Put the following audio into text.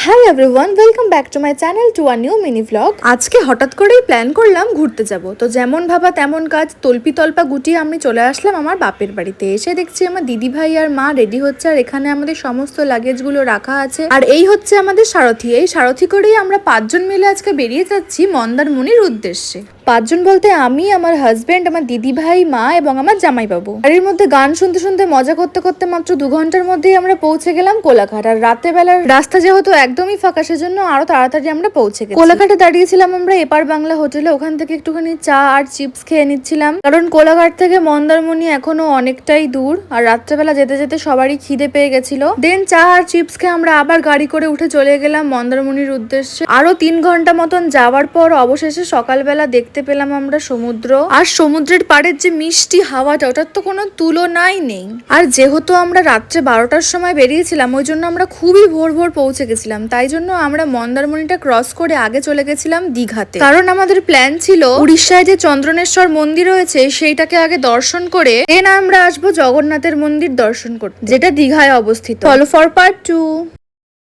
Hello everyone, welcome back to my channel to a new mini vlog. আজকে হঠাৎ করেই plan করলাম ঘুরতে যাব। তো যেমন ভাবা তেমন কাজ, তল্পি তল্পা গুটিয়ে আমি চলে আসলাম আমার বাপের বাড়িতে। এসে দেখছি আমার দিদি ভাই আর মা রেডি হচ্ছে, আর এখানে আমাদের সমস্ত লাগেজগুলো রাখা আছে। আর এই হচ্ছে আমাদের সারথি। এই সারথি করেই আমরা 5 জন মিলে আজকে বেরিয়ে যাচ্ছি মন্দারমণির উদ্দেশ্যে। 5 জন বলতে আমি, আমার হাজবেন্ড, আমার দিদি ভাই, মা এবং আমার জামাইবাবু। গাড়ির মধ্যে গান শুনতে শুনতে মজা করতে করতে মাত্র 2 ঘন্টার মধ্যেই আমরা পৌঁছে গেলাম কোলাঘাট। আর রাতে বেলার রাস্তা যেহেতু একদমই ফাঁকা, সেজন্য আরো তাড়াতাড়ি আমরা পৌঁছে গেছি। কোলাঘাটে দাঁড়িয়েছিলাম আমরা এপার বাংলা হোটেলে। ওখান থেকে একটুখানি চা আর চিপস খেয়ে নিচ্ছিলাম, কারণ কোলাঘাট থেকে মন্দারমণি এখনো অনেকটাই দূর। আর রাত্রেবেলা যেতে যেতে সবারই খিদে পেয়ে গেছিল। দেন চা আর চিপস খেয়ে আমরা আবার গাড়ি করে উঠে চলে গেলাম মন্দারমণির উদ্দেশ্যে। আরো 3 ঘন্টা মতন যাওয়ার পর অবশেষে সকালবেলা দেখতে পেলাম আমরা সমুদ্র। আর সমুদ্রের পাড়ের যে মিষ্টি হাওয়াটা, ওটার তো কোনো তুলনাই নেই। আর যেহেতু আমরা রাত্রে 12টার সময় বেরিয়েছিলাম, ওই জন্য আমরা খুবই ভোর ভোর পৌঁছে গেছিলাম। তাই জন্য আমরা মন্দারমণিটা ক্রস করে আগে চলে গেছিলাম দীঘাতে, কারণ আমাদের প্ল্যান ছিল উড়িষ্যায় যে চন্দ্রনেশ্বর মন্দির রয়েছে সেইটাকে আগে দর্শন করে দেন আমরা আসবো জগন্নাথের মন্দির দর্শন করতে, যেটা দীঘায় অবস্থিত। Follow for part 2।